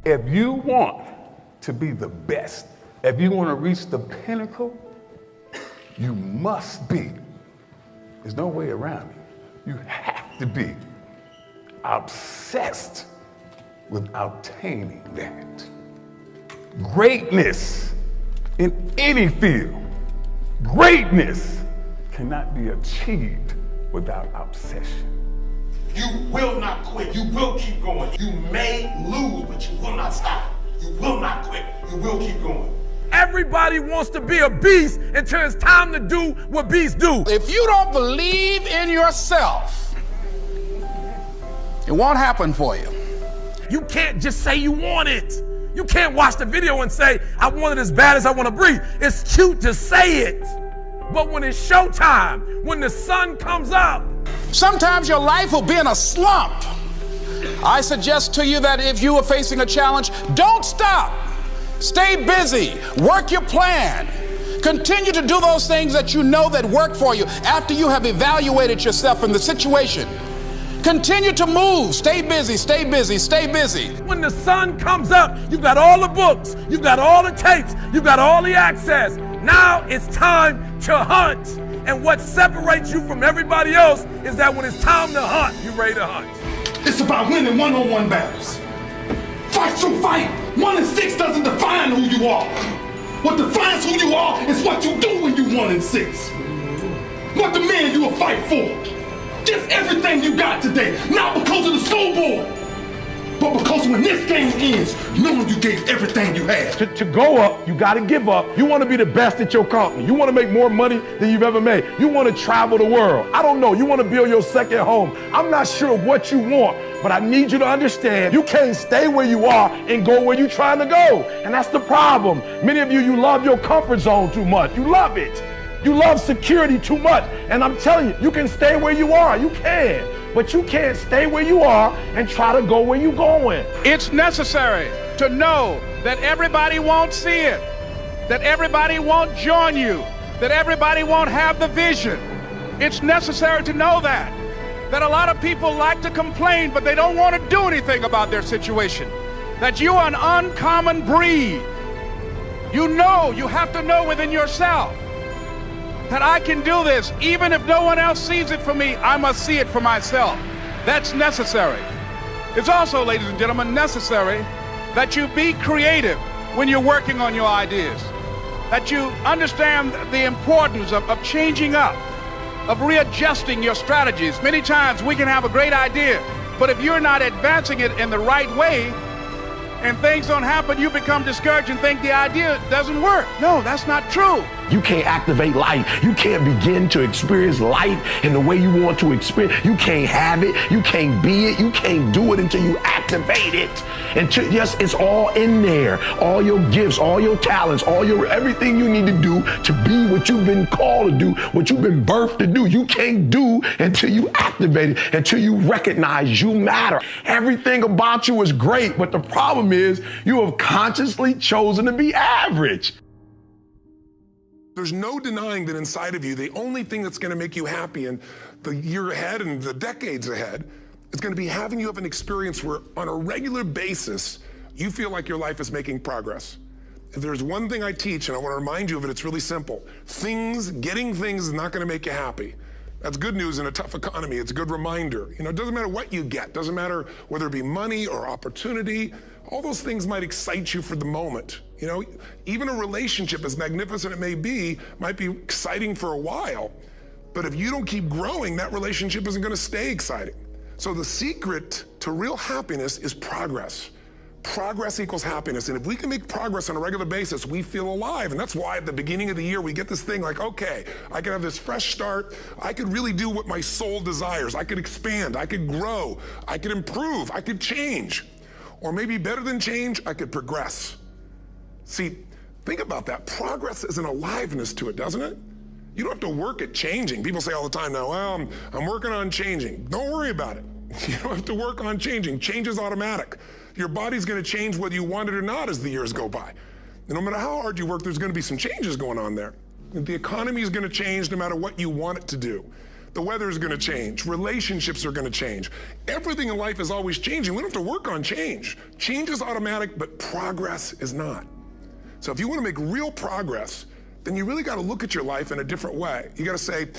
If you want to be the best, if you want to reach the pinnacle, you must be. There's no way around it. You have to be obsessed with obtaining that. Greatness in any field, greatness cannot be achieved without obsession. You will not quit. You will keep going. You may lose, but you will not stop. You will not quit. You will keep going. Everybody wants to be a beast until it's time to do what beasts do. If you don't believe in yourself, it won't happen for you. You can't just say you want it. You can't watch the video and say, I want it as bad as I want to breathe. It's cute to say it. But when it's showtime, when the sun comes up, sometimes your life will be in a slump. I suggest to you that if you are facing a challenge, don't stop. Stay busy. Work your plan. Continue to do those things that you know that work for you after you have evaluated yourself in the situation. Continue to move. Stay busy, stay busy, stay busy. When the sun comes up, you've got all the books, you've got all the tapes, you've got all the access. Now it's time to hunt. And what separates you from everybody else is that when it's time to hunt, you're ready to hunt. It's about winning one-on-one battles. Fight through fight. 1 and 6 doesn't define who you are. What defines who you are is what you do when you 1 and 6. What the man you will fight for. Give everything you got today, not because of the scoreboard, but because when this game ends, knowing you gave everything you had. To go up, you gotta give up. You wanna be the best at your company. You wanna make more money than you've ever made. You wanna travel the world. I don't know, you wanna build your second home. I'm not sure what you want, but I need you to understand you can't stay where you are and go where you're trying to go. And that's the problem. Many of you love your comfort zone too much. You love it. You love security too much. And I'm telling you, you can stay where you are. You can. But you can't stay where you are and try to go where you're going. It's necessary to know that everybody won't see it, that everybody won't join you, that everybody won't have the vision. It's necessary to know that a lot of people like to complain, but they don't want to do anything about their situation, that you are an uncommon breed. You know, you have to know within yourself that I can do this. Even if no one else sees it for me, I must see it for myself. That's necessary. It's also, ladies and gentlemen, necessary that you be creative when you're working on your ideas, that you understand the importance of changing up, of readjusting your strategies. Many times we can have a great idea, but if you're not advancing it in the right way, and things don't happen, you become discouraged and think the idea doesn't work. No, that's not true. You can't activate life. You can't begin to experience life in the way you want to experience. You can't have it. You can't be it. You can't do it until you activate it. Until, yes, it's all in there. All your gifts, all your talents, everything you need to do to be what you've been called to do, what you've been birthed to do. You can't do until you activate it, until you recognize you matter. Everything about you is great, but the problem is you have consciously chosen to be average. There's no denying that inside of you, the only thing that's going to make you happy in the year ahead and the decades ahead is going to be having you have an experience where on a regular basis, you feel like your life is making progress. If there's one thing I teach, and I want to remind you of it, it's really simple. Getting things is not going to make you happy. That's good news in a tough economy. It's a good reminder. You know, it doesn't matter what you get. It doesn't matter whether it be money or opportunity. All those things might excite you for the moment. You know, even a relationship, as magnificent it may be, might be exciting for a while. But if you don't keep growing, that relationship isn't going to stay exciting. So the secret to real happiness is progress. Progress equals happiness. And if we can make progress on a regular basis, we feel alive. And that's why at the beginning of the year, we get this thing like, okay, I can have this fresh start. I could really do what my soul desires. I could expand. I could grow. I could improve. I could change. Or maybe better than change, I could progress. See, think about that. Progress is an aliveness to it, doesn't it? You don't have to work at changing. People say all the time now, well, I'm working on changing. Don't worry about it. You don't have to work on changing. Change is automatic. Your body's going to change whether you want it or not as the years go by. And no matter how hard you work, there's going to be some changes going on there. The economy is going to change no matter what you want it to do. The weather is gonna change. Relationships are gonna change. Everything in life is always changing. We don't have to work on change. Change is automatic, but progress is not. So if you wanna make real progress, then you really gotta look at your life in a different way. You gotta say,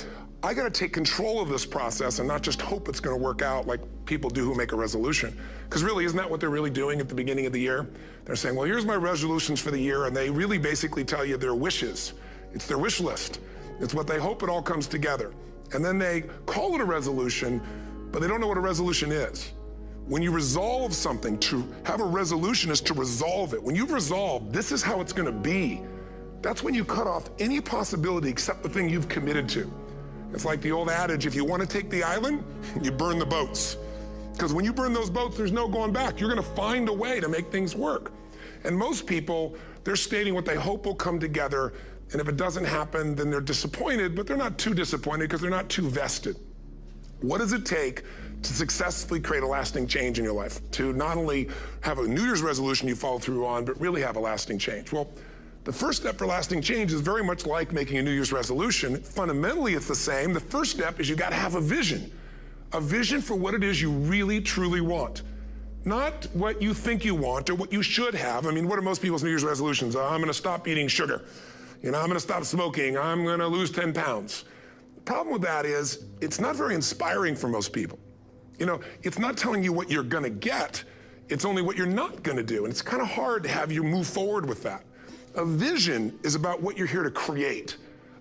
I gotta take control of this process and not just hope it's gonna work out like people do who make a resolution. Because really, isn't that what they're really doing at the beginning of the year? They're saying, well, here's my resolutions for the year, and they really basically tell you their wishes. It's their wish list. It's what they hope it all comes together. And then they call it a resolution, but they don't know what a resolution is. When you resolve something, to have a resolution is to resolve it. When you've resolved, this is how it's gonna be, that's when you cut off any possibility except the thing you've committed to. It's like the old adage, if you want to take the island, you burn the boats. Because when you burn those boats, there's no going back. You're going to find a way to make things work. And most people, they're stating what they hope will come together, and if it doesn't happen, then they're disappointed, but they're not too disappointed because they're not too vested. What does it take to successfully create a lasting change in your life? To not only have a New Year's resolution you follow through on, but really have a lasting change? Well, the first step for lasting change is very much like making a New Year's resolution. Fundamentally, it's the same. The first step is you got to have a vision for what it is you really, truly want. Not what you think you want or what you should have. I mean, what are most people's New Year's resolutions? I'm going to stop eating sugar. I'm going to stop smoking. I'm going to lose 10 pounds. The problem with that is it's not very inspiring for most people. It's not telling you what you're going to get. It's only what you're not going to do. And it's kind of hard to have you move forward with that. A vision is about what you're here to create.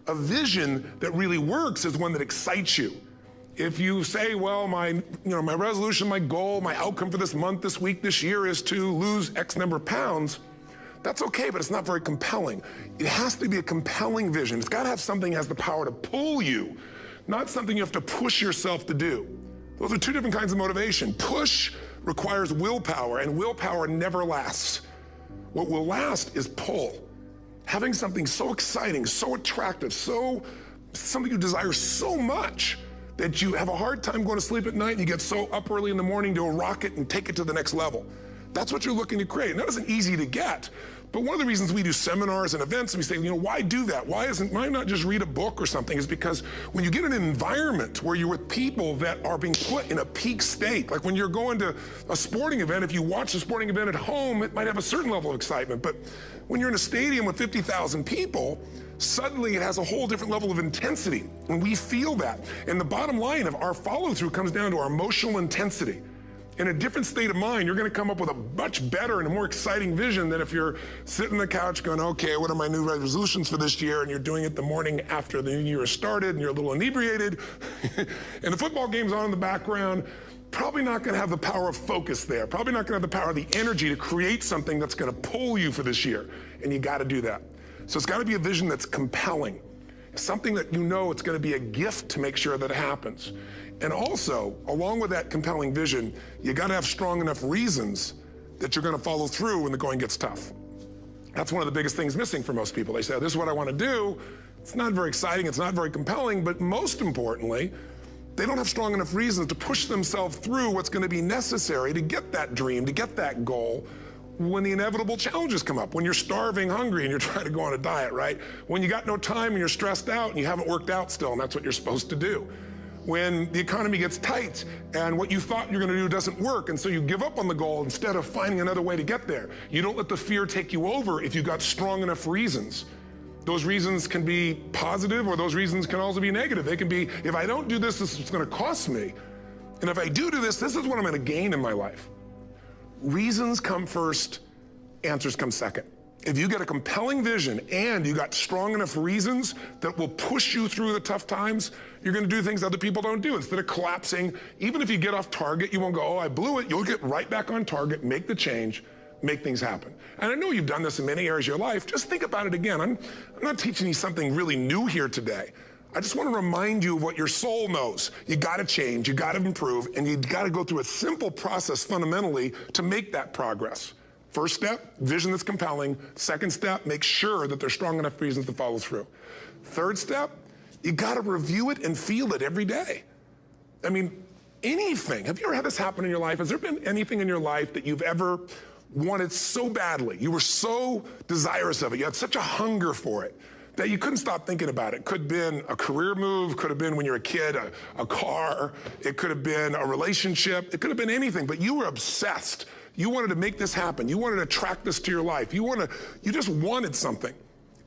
A vision that really works is one that excites you. If you say, well, my resolution, my goal, my outcome for this month, this week, this year is to lose X number of pounds, that's okay, but it's not very compelling. It has to be a compelling vision. It's got to have something that has the power to pull you, not something you have to push yourself to do. Those are two different kinds of motivation. Push requires willpower, and willpower never lasts. What will last is pull. Having something so exciting, so attractive, something you desire so much that you have a hard time going to sleep at night and you get so up early in the morning to rock it and take it to the next level. That's what you're looking to create. And that isn't easy to get. But one of the reasons we do seminars and events and we say, why do that? Why not just read a book or something? Is because when you get in an environment where you're with people that are being put in a peak state, like when you're going to a sporting event, if you watch a sporting event at home, it might have a certain level of excitement. But when you're in a stadium with 50,000 people, suddenly it has a whole different level of intensity. And we feel that. And the bottom line of our follow-through comes down to our emotional intensity. In a different state of mind, you're going to come up with a much better and a more exciting vision than if you're sitting on the couch going, okay, what are my new resolutions for this year? And you're doing it the morning after the new year has started and you're a little inebriated and the football game's on in the background. Probably not going to have the power of focus there. Probably not going to have the power of the energy to create something that's going to pull you for this year. And you got to do that. So it's got to be a vision that's compelling. Something that it's going to be a gift to make sure that it happens. And also, along with that compelling vision, you got to have strong enough reasons that you're going to follow through when the going gets tough. That's one of the biggest things missing for most people. They say, this is what I want to do. It's not very exciting. It's not very compelling. But most importantly, they don't have strong enough reasons to push themselves through what's going to be necessary to get that dream, to get that goal, when the inevitable challenges come up, when you're starving, hungry, and you're trying to go on a diet, right? When you got no time and you're stressed out and you haven't worked out still, and that's what you're supposed to do. When the economy gets tight and what you thought you're going to do doesn't work, and so you give up on the goal instead of finding another way to get there. You don't let the fear take you over if you've got strong enough reasons. Those reasons can be positive, or those reasons can also be negative. They can be, if I don't do this, this is going to cost me. And if I do this, this is what I'm going to gain in my life. Reasons come first, answers come second. If you get a compelling vision and you got strong enough reasons that will push you through the tough times, you're going to do things other people don't do. Instead of collapsing, even if you get off target, you won't go, oh, I blew it. You'll get right back on target, make the change, make things happen. And I know you've done this in many areas of your life. Just think about it again. I'm not teaching you something really new here today. I just want to remind you of what your soul knows. You got to change, you got to improve, and you got to go through a simple process fundamentally to make that progress. First step, vision that's compelling. Second step, make sure that there's strong enough reasons to follow through. Third step, you got to review it and feel it every day. I mean, anything. Have you ever had this happen in your life? Has there been anything in your life that you've ever wanted so badly? You were so desirous of it. You had such a hunger for it that you couldn't stop thinking about it. Could have been a career move, could have been when you're a kid, a car, it could have been a relationship, it could have been anything, but you were obsessed. You wanted to make this happen. You wanted to attract this to your life. You just wanted something.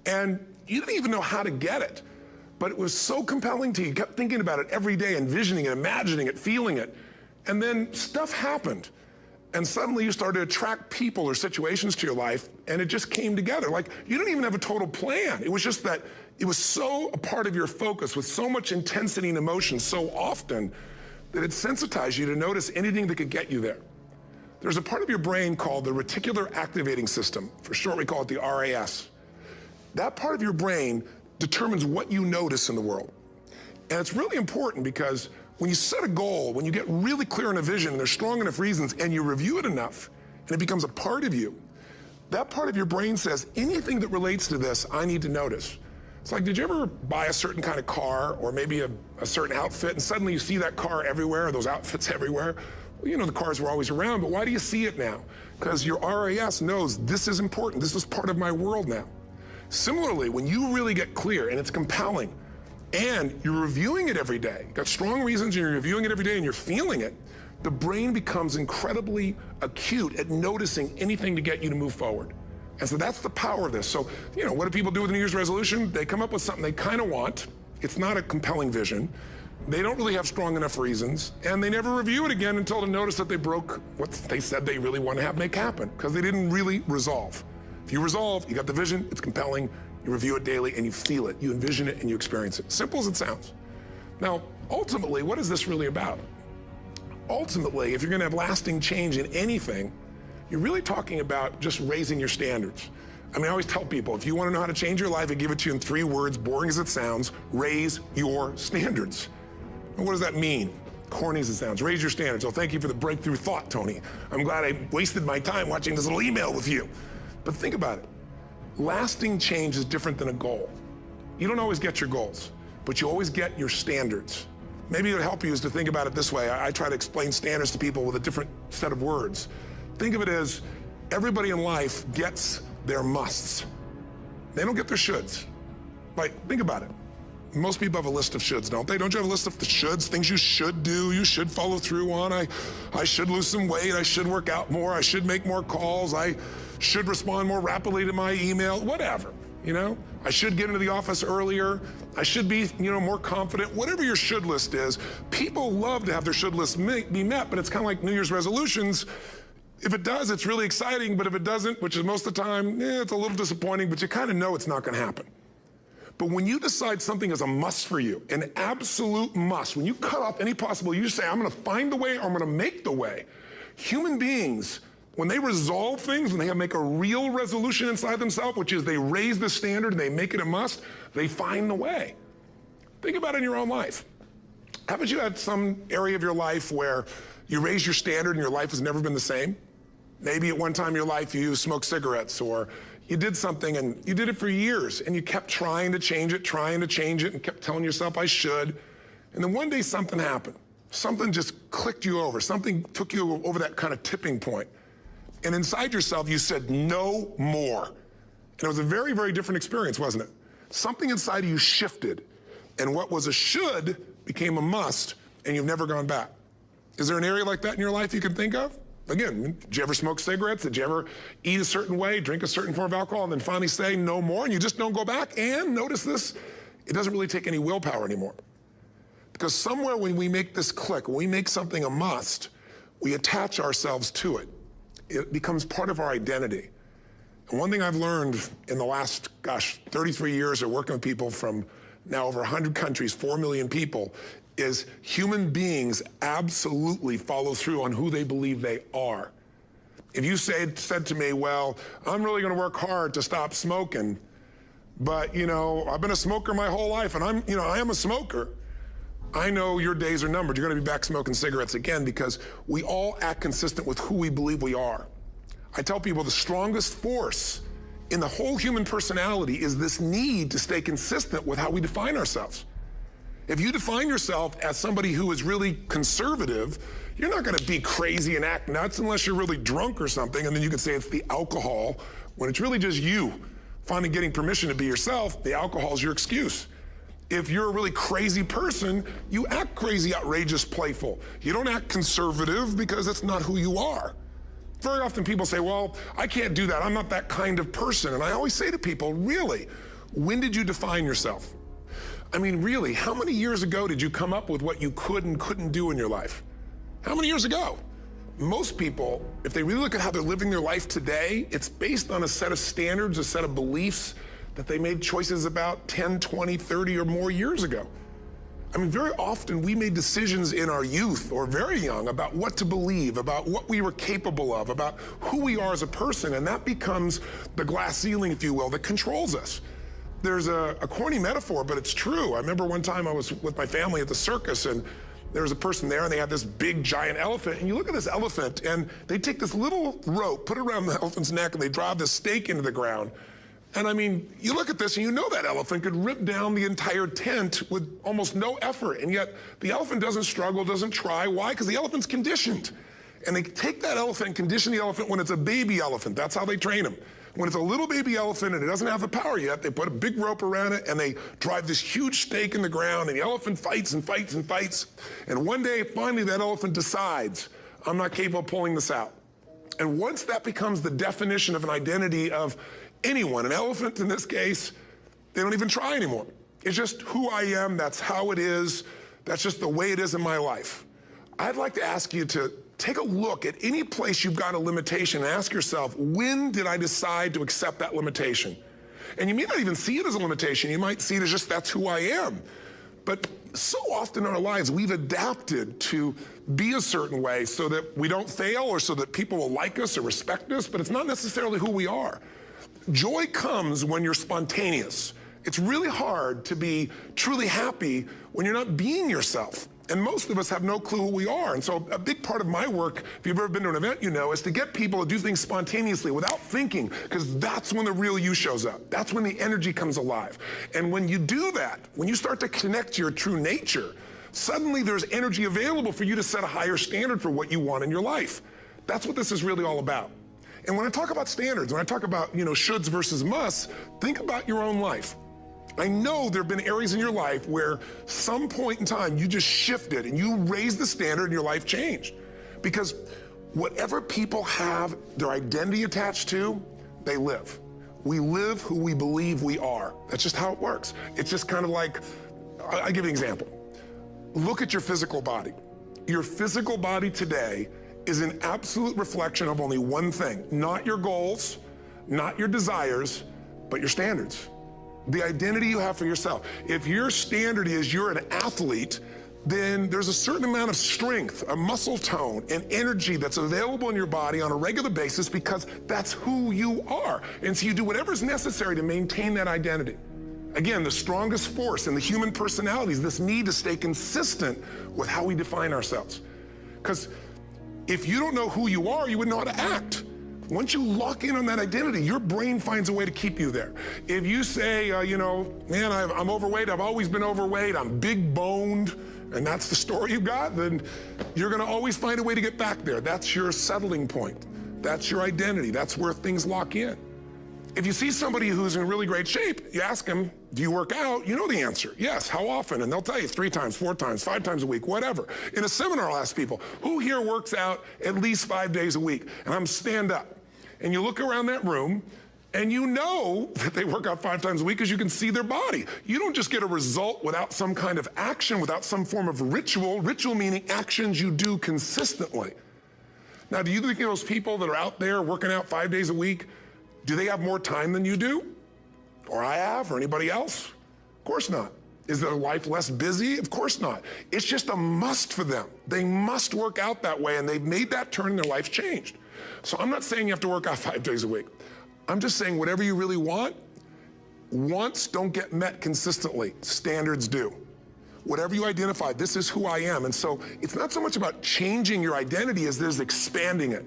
And you didn't even know how to get it. But it was so compelling to you. You kept thinking about it every day, envisioning it, imagining it, feeling it. And then stuff happened. And suddenly you started to attract people or situations to your life, and it just came together. Like, you didn't even have a total plan. It was just that it was so a part of your focus with so much intensity and emotion so often that it sensitized you to notice anything that could get you there. There's a part of your brain called the reticular activating system. For short, we call it the RAS. That part of your brain determines what you notice in the world. And it's really important because when you set a goal, when you get really clear on a vision and there's strong enough reasons and you review it enough and it becomes a part of you, that part of your brain says, anything that relates to this, I need to notice. It's like, did you ever buy a certain kind of car or maybe a certain outfit and suddenly you see that car everywhere or those outfits everywhere? Well, you know, the cars were always around, but why do you see it now? Because your RAS knows this is important. This is part of my world now. Similarly, when you really get clear and it's compelling and you're reviewing it every day, you've got strong reasons and you're reviewing it every day and you're feeling it, the brain becomes incredibly acute at noticing anything to get you to move forward. And so that's the power of this. So, you know, what do people do with a New Year's resolution? They come up with something they kind of want. It's not a compelling vision. They don't really have strong enough reasons, and they never review it again until they notice that they broke what they said they really want to have make happen, because they didn't really resolve. If you resolve, you got the vision, it's compelling, you review it daily, and you feel it, you envision it, and you experience it. Simple as it sounds. Now, ultimately, what is this really about? Ultimately, if you're going to have lasting change in anything, you're really talking about just raising your standards. I mean, I always tell people, if you want to know how to change your life, I give it to you in 3 words, boring as it sounds: raise your standards. And what does that mean? Corny as it sounds. Raise your standards. Oh, thank you for the breakthrough thought, Tony. I'm glad I wasted my time watching this little email with you. But think about it. Lasting change is different than a goal. You don't always get your goals, but you always get your standards. Maybe it'll help you is to think about it this way. I try to explain standards to people with a different set of words. Think of it as everybody in life gets their musts. They don't get their shoulds. Like, think about it. Most people have a list of shoulds, don't they? Don't you have a list of the shoulds, things you should do, you should follow through on? I should lose some weight, I should work out more, I should make more calls, I should respond more rapidly to my email, whatever, you know? I should get into the office earlier, I should be, more confident. Whatever your should list is, people love to have their should list be met, but it's kind of like New Year's resolutions. If it does, it's really exciting, but if it doesn't, which is most of the time, it's a little disappointing, but you kind of know it's not gonna happen. But when you decide something is a must for you, an absolute must, when you cut off any possible, you just say, I'm gonna find the way or I'm gonna make the way. Human beings, when they resolve things, when they make a real resolution inside themselves, which is they raise the standard and they make it a must, they find the way. Think about it in your own life. Haven't you had some area of your life where you raise your standard and your life has never been the same? Maybe at one time in your life you smoked cigarettes, or you did something and you did it for years and you kept trying to change it and kept telling yourself I should. And then one day something happened. Something just clicked you over. Something took you over that kind of tipping point. And inside yourself you said no more. And it was a very, very different experience, wasn't it? Something inside of you shifted, and what was a should became a must, and you've never gone back. Is there an area like that in your life you can think of? Again, did you ever smoke cigarettes? Did you ever eat a certain way, drink a certain form of alcohol, and then finally say no more, and you just don't go back? And notice this, it doesn't really take any willpower anymore. Because somewhere when we make this click, when we make something a must, we attach ourselves to it. It becomes part of our identity. And one thing I've learned in the last, 33 years of working with people from now over 100 countries, 4 million people, is human beings absolutely follow through on who they believe they are. If you said to me, well, I'm really gonna work hard to stop smoking, but I've been a smoker my whole life and I am a smoker, I know your days are numbered. You're gonna be back smoking cigarettes again, because we all act consistent with who we believe we are. I tell people the strongest force in the whole human personality is this need to stay consistent with how we define ourselves. If you define yourself as somebody who is really conservative, you're not gonna be crazy and act nuts unless you're really drunk or something, and then you can say it's the alcohol, when it's really just you finally getting permission to be yourself, the alcohol is your excuse. If you're a really crazy person, you act crazy, outrageous, playful. You don't act conservative because that's not who you are. Very often people say, well, I can't do that. I'm not that kind of person. And I always say to people, really, when did you define yourself? I mean, really, how many years ago did you come up with what you could and couldn't do in your life? How many years ago? Most people, if they really look at how they're living their life today, it's based on a set of standards, a set of beliefs that they made choices about 10, 20, 30 or more years ago. I mean, very often we made decisions in our youth or very young about what to believe, about what we were capable of, about who we are as a person, and that becomes the glass ceiling, if you will, that controls us. There's a corny metaphor, but it's true. I remember one time I was with my family at the circus, and there was a person there, and they had this big, giant elephant, and you look at this elephant, and they take this little rope, put it around the elephant's neck, and they drive this stake into the ground. And I mean, you look at this and you know that elephant could rip down the entire tent with almost no effort. And yet the elephant doesn't struggle, doesn't try. Why? Because the elephant's conditioned. And they take that elephant and condition the elephant when it's a baby elephant. That's how they train them. When it's a little baby elephant and it doesn't have the power yet, they put a big rope around it and they drive this huge stake in the ground, and the elephant fights and fights and fights. And one day, finally, that elephant decides, I'm not capable of pulling this out. And once that becomes the definition of an identity of anyone, an elephant in this case, they don't even try anymore. It's just who I am, that's how it is, that's just the way it is in my life. I'd like to ask you to take a look at any place you've got a limitation and ask yourself, when did I decide to accept that limitation? And you may not even see it as a limitation, you might see it as just that's who I am. But so often in our lives, we've adapted to be a certain way so that we don't fail or so that people will like us or respect us, but it's not necessarily who we are. Joy comes when you're spontaneous. It's really hard to be truly happy when you're not being yourself. And most of us have no clue who we are. And so a big part of my work, if you've ever been to an event, you know, is to get people to do things spontaneously without thinking, because that's when the real you shows up. That's when the energy comes alive. And when you do that, when you start to connect to your true nature, suddenly there's energy available for you to set a higher standard for what you want in your life. That's what this is really all about. And when I talk about standards, when I talk about, shoulds versus musts, think about your own life. I know there have been areas in your life where some point in time you just shifted and you raised the standard and your life changed. Because whatever people have their identity attached to, they live. We live who we believe we are. That's just how it works. It's just kind of like, I'll give you an example. Look at your physical body. Your physical body today is an absolute reflection of only one thing, not your goals, not your desires, but your standards. The identity you have for yourself. If your standard is you're an athlete, then there's a certain amount of strength, a muscle tone, and energy that's available in your body on a regular basis because that's who you are. And so you do whatever's necessary to maintain that identity. Again, the strongest force in the human personality is this need to stay consistent with how we define ourselves. Because if you don't know who you are, you wouldn't know how to act. Once you lock in on that identity, your brain finds a way to keep you there. If you say, man, I'm overweight, I've always been overweight, I'm big boned, and that's the story you've got, then you're gonna always find a way to get back there. That's your settling point. That's your identity. That's where things lock in. If you see somebody who's in really great shape, you ask them, do you work out? You know the answer. Yes, how often? And they'll tell you 3 times, 4 times, 5 times a week, whatever. In a seminar, I'll ask people, who here works out at least 5 days a week? And I'm stand up. And you look around that room, and you know that they work out 5 times a week because you can see their body. You don't just get a result without some kind of action, without some form of ritual. Ritual meaning actions you do consistently. Now, do you think those people that are out there working out 5 days a week, do they have more time than you do? Or I have, or anybody else? Of course not. Is their life less busy? Of course not. It's just a must for them. They must work out that way, and they've made that turn and their life's changed. So I'm not saying you have to work out 5 days a week. I'm just saying whatever you really want, wants don't get met consistently. Standards do. Whatever you identify, this is who I am. And so it's not so much about changing your identity as it is expanding it.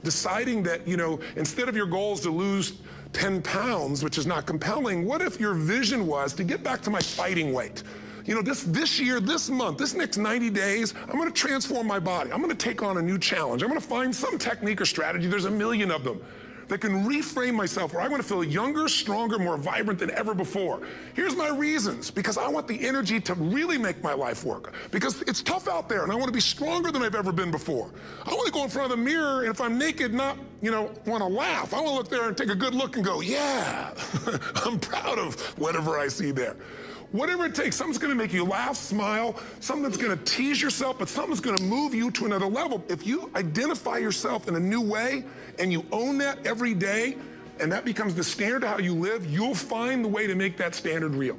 Deciding that, instead of your goals to lose 10 pounds, which is not compelling, what if your vision was to get back to my fighting weight? This year, this month, this next 90 days, I'm gonna transform my body. I'm gonna take on a new challenge. I'm gonna find some technique or strategy, there's a million of them, that can reframe myself where I want to feel younger, stronger, more vibrant than ever before. Here's my reasons. Because I want the energy to really make my life work. Because it's tough out there and I want to be stronger than I've ever been before. I want to go in front of the mirror and if I'm naked, not, want to laugh. I want to look there and take a good look and go, yeah, I'm proud of whatever I see there. Whatever it takes, something's gonna make you laugh, smile, something that's gonna tease yourself, but something's gonna move you to another level. If you identify yourself in a new way and you own that every day, and that becomes the standard of how you live, you'll find the way to make that standard real.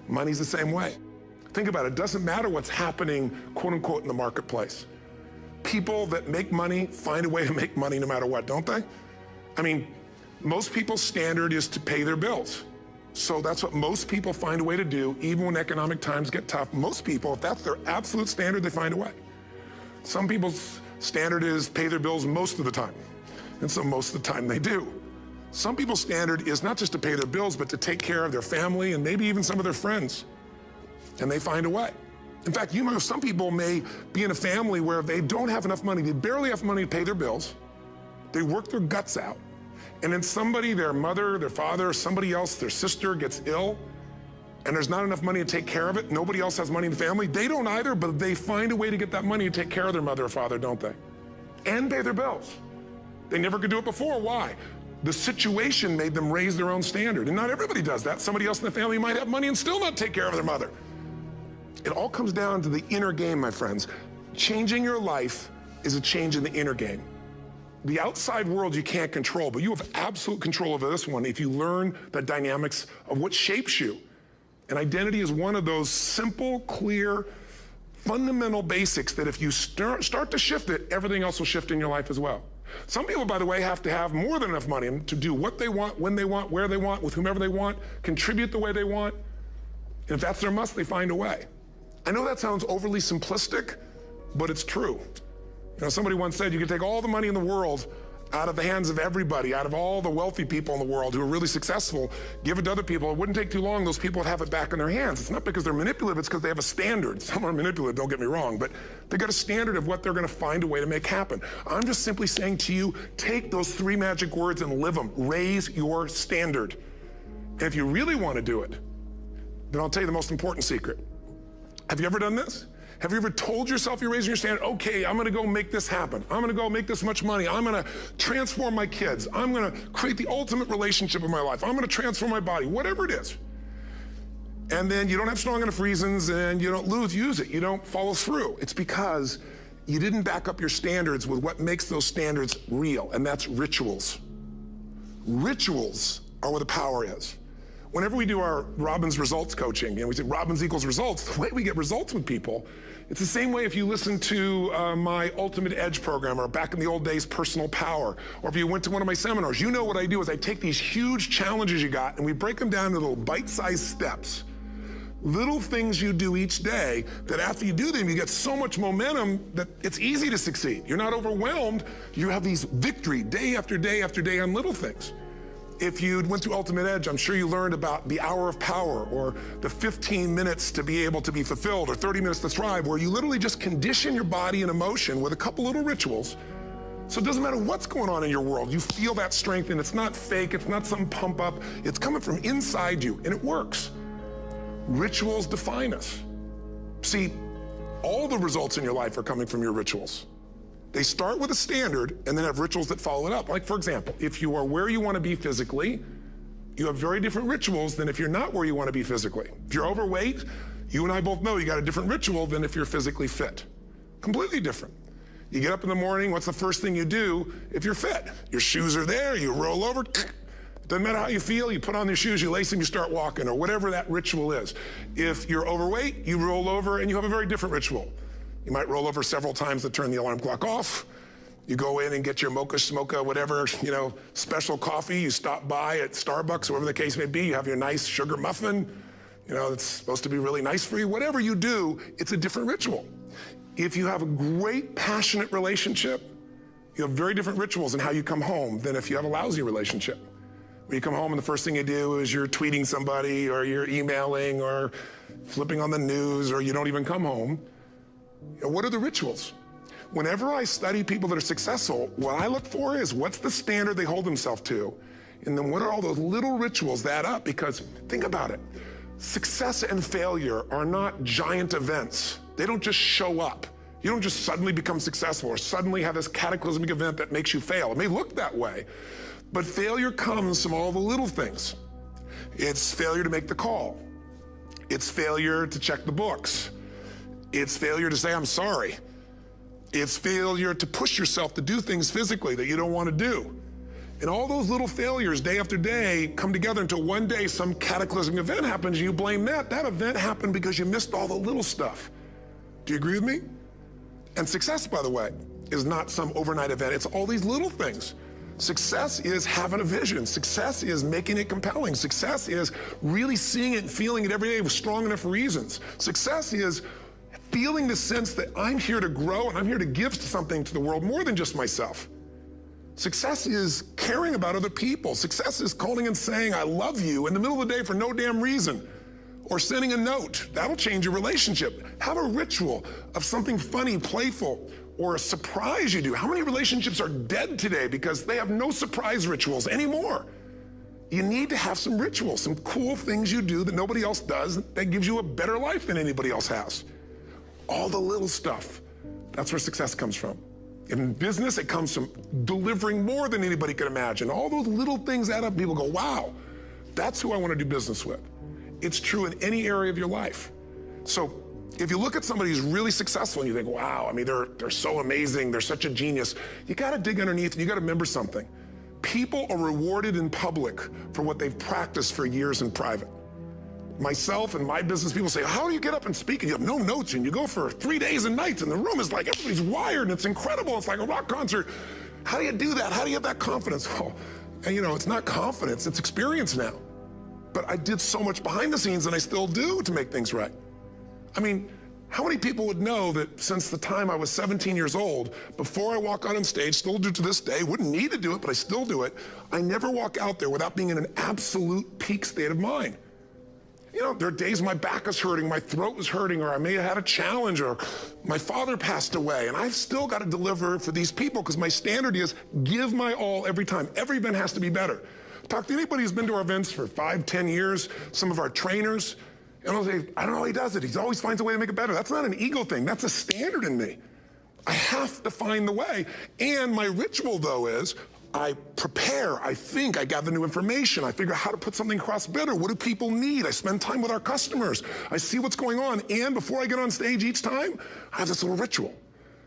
Money's the same way. Think about it, it doesn't matter what's happening, quote unquote, in the marketplace. People that make money find a way to make money no matter what, don't they? I mean, most people's standard is to pay their bills. So that's what most people find a way to do, even when economic times get tough. Most people, if that's their absolute standard, they find a way. Some people's standard is pay their bills most of the time. And so most of the time they do. Some people's standard is not just to pay their bills, but to take care of their family and maybe even some of their friends. And they find a way. In fact, some people may be in a family where they don't have enough money. They barely have money to pay their bills. They work their guts out. And then somebody, their mother, their father, somebody else, their sister gets ill, and there's not enough money to take care of it. Nobody else has money in the family. They don't either, but they find a way to get that money to take care of their mother or father, don't they? And pay their bills. They never could do it before. Why? The situation made them raise their own standard. And not everybody does that. Somebody else in the family might have money and still not take care of their mother. It all comes down to the inner game, my friends. Changing your life is a change in the inner game. The outside world you can't control, but you have absolute control over this one if you learn the dynamics of what shapes you. And identity is one of those simple, clear, fundamental basics that if you start to shift it, everything else will shift in your life as well. Some people, by the way, have to have more than enough money to do what they want, when they want, where they want, with whomever they want, contribute the way they want. And if that's their must, they find a way. I know that sounds overly simplistic, but it's true. Somebody once said you could take all the money in the world out of the hands of everybody, out of all the wealthy people in the world who are really successful, give it to other people. It wouldn't take too long, those people would have it back in their hands. It's not because they're manipulative, it's because they have a standard. Some are manipulative, don't get me wrong, but they got a standard of what they're gonna find a way to make happen. I'm just simply saying to you, take those 3 magic words and live them. Raise your standard. And if you really wanna do it, then I'll tell you the most important secret. Have you ever done this? Have you ever told yourself you're raising your standard? Okay, I'm gonna go make this happen. I'm gonna go make this much money. I'm gonna transform my kids. I'm gonna create the ultimate relationship in my life. I'm gonna transform my body, whatever it is. And then you don't have strong enough reasons and you don't use it. You don't follow through. It's because you didn't back up your standards with what makes those standards real, and that's rituals. Rituals are where the power is. Whenever we do our Robbins results coaching, we say Robbins equals results, the way we get results with people, it's the same way if you listen to my Ultimate Edge program, or back in the old days, Personal Power, or if you went to one of my seminars. You know what I do is I take these huge challenges you got and we break them down into little bite-sized steps. Little things you do each day that after you do them, you get so much momentum that it's easy to succeed. You're not overwhelmed. You have these victory day after day after day on little things. If you went through Ultimate Edge, I'm sure you learned about the hour of power, or the 15 minutes to be able to be fulfilled, or 30 minutes to thrive, where you literally just condition your body and emotion with a couple little rituals. So it doesn't matter what's going on in your world, you feel that strength, and it's not fake, it's not some pump up, it's coming from inside you, and it works. Rituals define us. See, all the results in your life are coming from your rituals. They start with a standard and then have rituals that follow it up. Like, for example, if you are where you want to be physically, you have very different rituals than if you're not where you want to be physically. If you're overweight, you and I both know you got a different ritual than if you're physically fit. Completely different. You get up in the morning, what's the first thing you do if you're fit? Your shoes are there, you roll over, doesn't matter how you feel, you put on your shoes, you lace them, you start walking, or whatever that ritual is. If you're overweight, you roll over and you have a very different ritual. You might roll over several times to turn the alarm clock off. You go in and get your mocha, smocha, whatever, special coffee. You stop by at Starbucks, whatever the case may be. You have your nice sugar muffin. It's supposed to be really nice for you. Whatever you do, it's a different ritual. If you have a great, passionate relationship, you have very different rituals in how you come home than if you have a lousy relationship. When you come home and the first thing you do is you're tweeting somebody, or you're emailing, or flipping on the news, or you don't even come home. What are the rituals? whenever I study people that are successful, what I look for is what's the standard they hold themselves to, and then what are all those little rituals that add up? Because think about it. Success and failure are not giant events. They don't just show up. You don't just suddenly become successful or suddenly have this cataclysmic event that makes you fail. It may look that way, but failure comes from all the little things. It's failure to make the call. It's failure to check the books. It's failure to say, I'm sorry. It's failure to push yourself to do things physically that you don't want to do. And all those little failures day after day come together until one day some cataclysmic event happens and you blame that. That event happened because you missed all the little stuff. Do you agree with me? And success, by the way, is not some overnight event. It's all these little things. Success is having a vision. Success is making it compelling. Success is really seeing it and feeling it every day with strong enough reasons. Success is feeling the sense that I'm here to grow and I'm here to give something to the world more than just myself. Success is caring about other people. Success is calling and saying, I love you in the middle of the day for no damn reason. Or sending a note. That'll change your relationship. Have a ritual of something funny, playful, or a surprise you do. How many relationships are dead today because they have no surprise rituals anymore? You need to have some rituals, some cool things you do that nobody else does that gives you a better life than anybody else has. All the little stuff. That's where success comes from. In business, it comes from delivering more than anybody could imagine. All those little things add up. People go, wow, that's who I want to do business with. It's true in any area of your life. So if you look at somebody who's really successful and you think, wow, I mean, they're so amazing, they're such a genius, you got to dig underneath and you got to remember something. People are rewarded in public for what they've practiced for years in private. Myself and my business people say, how do you get up and speak? And you have no notes and you go for 3 days and nights and the room is like, everybody's wired and it's incredible. It's like a rock concert. How do you do that? How do you have that confidence? Oh, and it's not confidence, it's experience now. But I did so much behind the scenes and I still do to make things right. I mean, how many people would know that since the time I was 17 years old, before I walk out on stage, still do to this day, wouldn't need to do it, but I still do it, I never walk out there without being in an absolute peak state of mind. There are days my back is hurting, my throat was hurting, or I may have had a challenge, or my father passed away, and I've still got to deliver for these people because my standard is give my all every time. Every event has to be better. Talk to anybody who's been to our events for 5, 10 years, some of our trainers, and I'll say, I don't know how he does it. He always finds a way to make it better. That's not an ego thing. That's a standard in me. I have to find the way. And my ritual, though, is I prepare, I think, I gather new information, I figure out how to put something across better. What do people need? I spend time with our customers. I see what's going on. And before I get on stage each time, I have this little ritual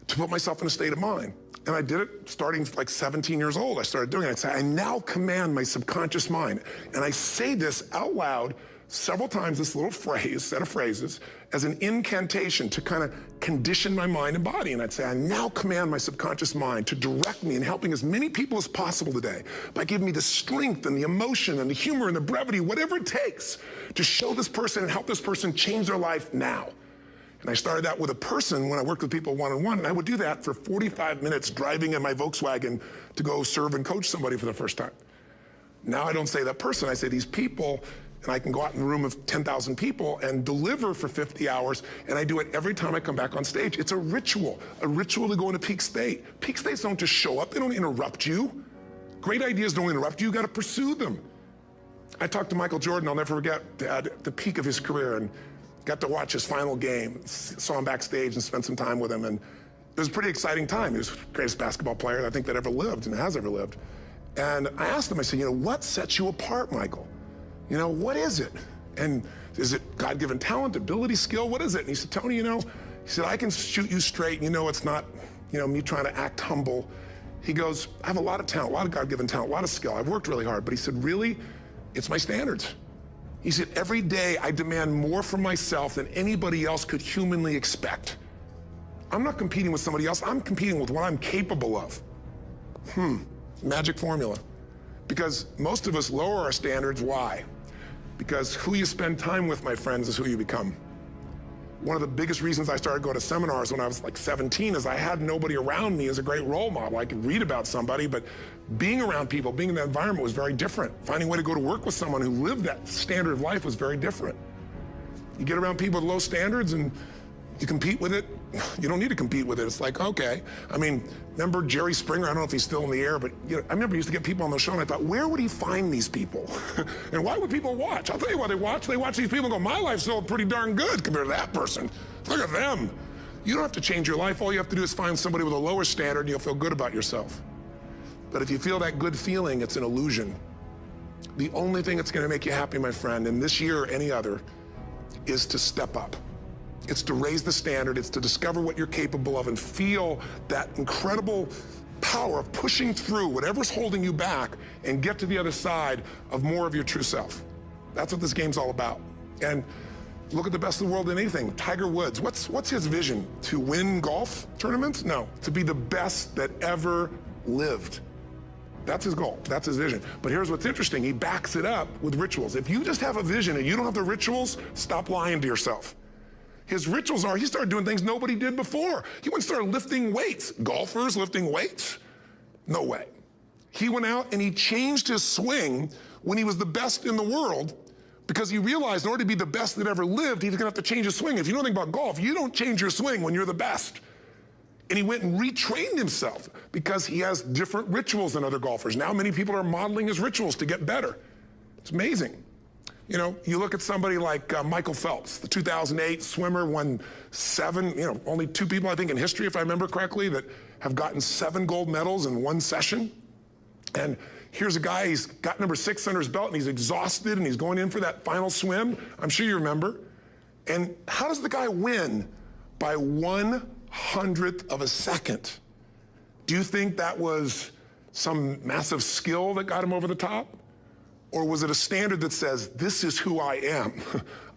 to put myself in a state of mind. And I did it starting like 17 years old. I started doing it. I'd say, I now command my subconscious mind. And I say this out loud several times, this little phrase, set of phrases, as an incantation to kind of condition my mind and body. And I'd say, I now command my subconscious mind to direct me in helping as many people as possible today by giving me the strength and the emotion and the humor and the brevity, whatever it takes to show this person and help this person change their life now. And I started that with a person when I worked with people one-on-one, and I would do that for 45 minutes driving in my Volkswagen to go serve and coach somebody for the first time. Now I don't say that person, I say these people, and I can go out in a room of 10,000 people and deliver for 50 hours, and I do it every time I come back on stage. It's a ritual to go into peak state. Peak states don't just show up, they don't interrupt you. Great ideas don't interrupt you, you gotta pursue them. I talked to Michael Jordan, I'll never forget, at the peak of his career, and got to watch his final game, saw him backstage and spent some time with him, and it was a pretty exciting time. He was the greatest basketball player I think that ever lived and has ever lived. And I asked him, I said, what sets you apart, Michael? What is it? And is it God-given talent, ability, skill? What is it? And he said, Tony, he said, I can shoot you straight. It's not, me trying to act humble. He goes, I have a lot of talent, a lot of God-given talent, a lot of skill. I've worked really hard. But he said, really, it's my standards. He said, every day I demand more from myself than anybody else could humanly expect. I'm not competing with somebody else. I'm competing with what I'm capable of. Magic formula. Because most of us lower our standards. Why? Because who you spend time with, my friends, is who you become. One of the biggest reasons I started going to seminars when I was like 17 is I had nobody around me as a great role model. I could read about somebody, but being around people, being in that environment was very different. Finding a way to go to work with someone who lived that standard of life was very different. You get around people with low standards and You compete with it, you don't need to compete with it. It's like, okay. I mean, remember Jerry Springer? I don't know if he's still in the air, but you know, I remember he used to get people on the show and I thought, where would he find these people? And why would people watch? I'll tell you why they watch. They watch these people and go, my life's still pretty darn good compared to that person. Look at them. You don't have to change your life. All you have to do is find somebody with a lower standard and you'll feel good about yourself. But if you feel that good feeling, it's an illusion. The only thing that's gonna make you happy, my friend, in this year or any other, is to step up. It's to raise the standard, it's to discover what you're capable of and feel that incredible power of pushing through whatever's holding you back and get to the other side of more of your true self. That's what this game's all about. And look at the best in the world in anything. Tiger Woods, what's his vision? To win golf tournaments? No, to be the best that ever lived. That's his goal, that's his vision. But here's what's interesting, he backs it up with rituals. If you just have a vision and you don't have the rituals, stop lying to yourself. His rituals are, he started doing things nobody did before. He went and started lifting weights. Golfers lifting weights? No way. He went out and he changed his swing when he was the best in the world because he realized in order to be the best that ever lived, he was gonna have to change his swing. If you know anything about golf, you don't change your swing when you're the best. And he went and retrained himself because he has different rituals than other golfers. Now many people are modeling his rituals to get better. It's amazing. You know, you look at somebody like Michael Phelps, the 2008 swimmer, won 7, only 2 people I think in history, if I remember correctly, that have gotten 7 gold medals in one session. And here's a guy, he's got number 6 under his belt and he's exhausted and he's going in for that final swim. I'm sure you remember. And how does the guy win? By 1/100th of a second. Do you think that was some massive skill that got him over the top? Or was it a standard that says, this is who I am.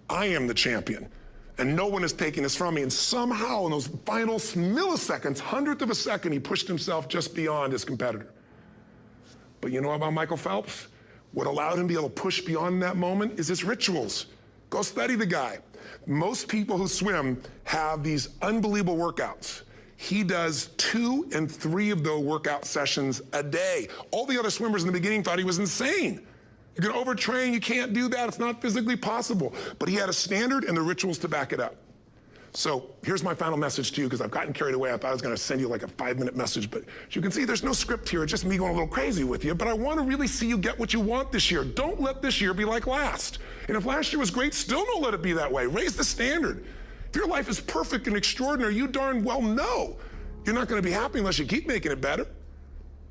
I am the champion. And no one is taking this from me. And somehow in those final milliseconds, 100th of a second, he pushed himself just beyond his competitor. But you know about Michael Phelps? What allowed him to be able to push beyond that moment is his rituals. Go study the guy. Most people who swim have these unbelievable workouts. He does 2 and 3 of those workout sessions a day. All the other swimmers in the beginning thought he was insane. You're gonna overtrain, you can't do that, it's not physically possible. But he had a standard and the rituals to back it up. So here's my final message to you, because I've gotten carried away. I thought I was gonna send you like a 5-minute message, but as you can see, there's no script here, it's just me going a little crazy with you, but I wanna really see you get what you want this year. Don't let this year be like last. And if last year was great, still don't let it be that way. Raise the standard. If your life is perfect and extraordinary, you darn well know you're not gonna be happy unless you keep making it better.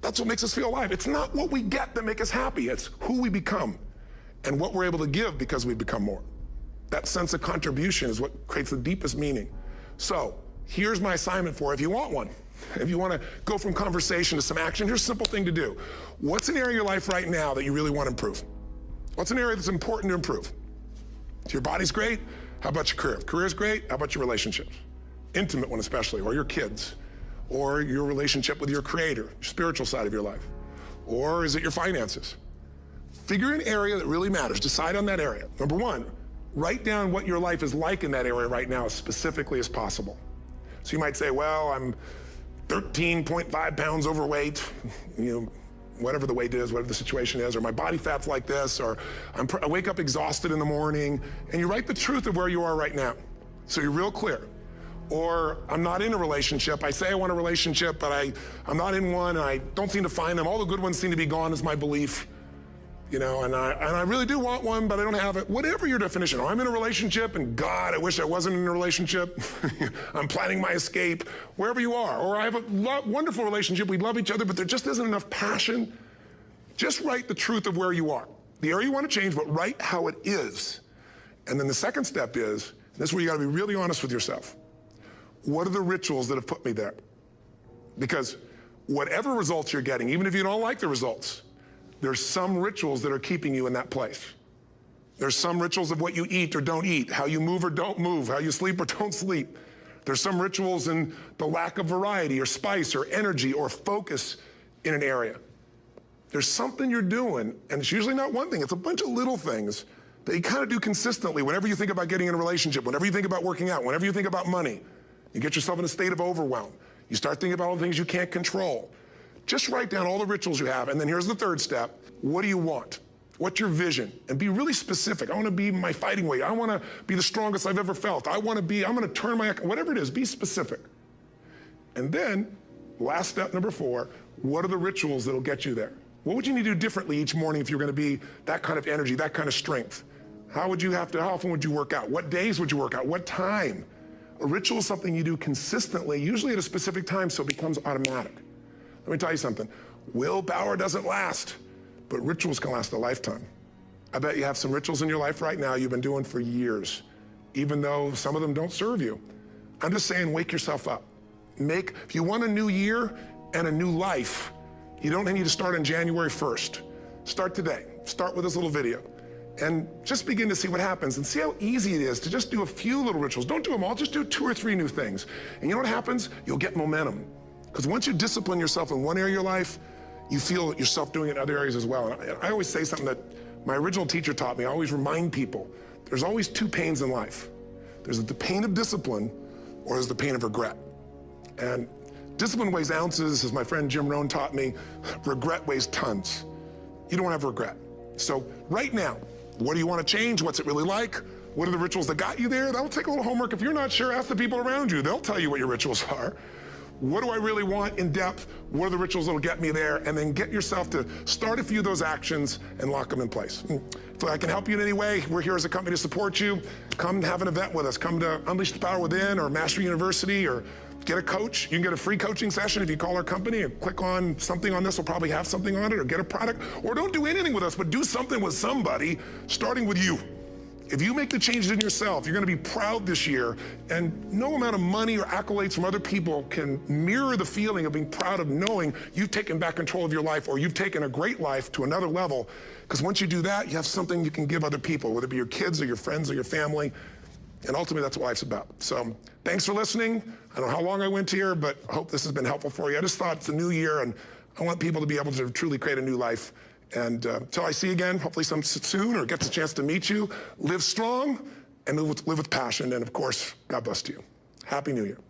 That's what makes us feel alive. It's not what we get that makes us happy, it's who we become and what we're able to give because we become more. That sense of contribution is what creates the deepest meaning. So here's my assignment for you, if you want one. If you want to go from conversation to some action, here's a simple thing to do. What's an area of your life right now that you really want to improve? What's an area that's important to improve? If your body's great, how about your career? If career's great, how about your relationships? Intimate one especially, or your kids, or your relationship with your creator, your spiritual side of your life. Or is it your finances? Figure an area that really matters. Decide on that area. Number 1, write down what your life is like in that area right now as specifically as possible. So you might say, well, I'm 13.5 pounds overweight, whatever the weight is, whatever the situation is, or my body fat's like this, or I wake up exhausted in the morning, and you write the truth of where you are right now. So you're real clear. Or I'm not in a relationship. I say I want a relationship, but I'm not in one, and I don't seem to find them. All the good ones seem to be gone is my belief. And I really do want one, but I don't have it. Whatever your definition. Or I'm in a relationship, and God, I wish I wasn't in a relationship. I'm planning my escape, wherever you are. Or I have a wonderful relationship, we love each other, but there just isn't enough passion. Just write the truth of where you are. The area you want to change, but write how it is. And then the second step is, this is where you gotta be really honest with yourself. What are the rituals that have put me there? Because whatever results you're getting, even if you don't like the results, there's some rituals that are keeping you in that place. There's some rituals of what you eat or don't eat, how you move or don't move, how you sleep or don't sleep. There's some rituals in the lack of variety or spice or energy or focus in an area. There's something you're doing, and it's usually not one thing, it's a bunch of little things that you kind of do consistently whenever you think about getting in a relationship, whenever you think about working out, whenever you think about money. You get yourself in a state of overwhelm. You start thinking about all the things you can't control. Just write down all the rituals you have, and then here's the third step. What do you want? What's your vision? And be really specific. I want to be my fighting weight. I want to be the strongest I've ever felt. I'm going to turn whatever it is, be specific. And then, last step, number 4, what are the rituals that'll get you there? What would you need to do differently each morning if you're going to be that kind of energy, that kind of strength? How often would you work out? What days would you work out? What time? A ritual is something you do consistently, usually at a specific time, so it becomes automatic. Let me tell you something. Willpower doesn't last, but rituals can last a lifetime. I bet you have some rituals in your life right now you've been doing for years, even though some of them don't serve you. I'm just saying, wake yourself up. If you want a new year and a new life, you don't need to start on January 1st. Start today. Start with this little video. And just begin to see what happens and see how easy it is to just do a few little rituals. Don't do them all, just do 2 or 3 new things. And you know what happens? You'll get momentum. Because once you discipline yourself in one area of your life, you feel yourself doing it in other areas as well. And I always say something that my original teacher taught me. I always remind people, there's always 2 pains in life. There's the pain of discipline, or there's the pain of regret. And discipline weighs ounces, as my friend Jim Rohn taught me. Regret weighs tons. You don't have regret. So right now, what do you want to change? What's it really like? What are the rituals that got you there? That'll take a little homework. If you're not sure, ask the people around you. They'll tell you what your rituals are. What do I really want in depth? What are the rituals that'll get me there? And then get yourself to start a few of those actions and lock them in place. If I can help you in any way, we're here as a company to support you. Come have an event with us. Come to Unleash the Power Within or Mastery University, or get a coach. You can get a free coaching session if you call our company and click on something on this. Will probably have something on it, or get a product. Or don't do anything with us, but do something with somebody, starting with you. If you make the changes in yourself, you're going to be proud this year, and no amount of money or accolades from other people can mirror the feeling of being proud of knowing you've taken back control of your life, or you've taken a great life to another level. Because once you do that, you have something you can give other people, whether it be your kids or your friends or your family. And ultimately, that's what life's about. So thanks for listening. I don't know how long I went here, but I hope this has been helpful for you. I just thought it's a new year, and I want people to be able to truly create a new life. And until I see you again, hopefully soon, or gets a chance to meet you, live strong and live with passion. And of course, God bless to you. Happy New Year.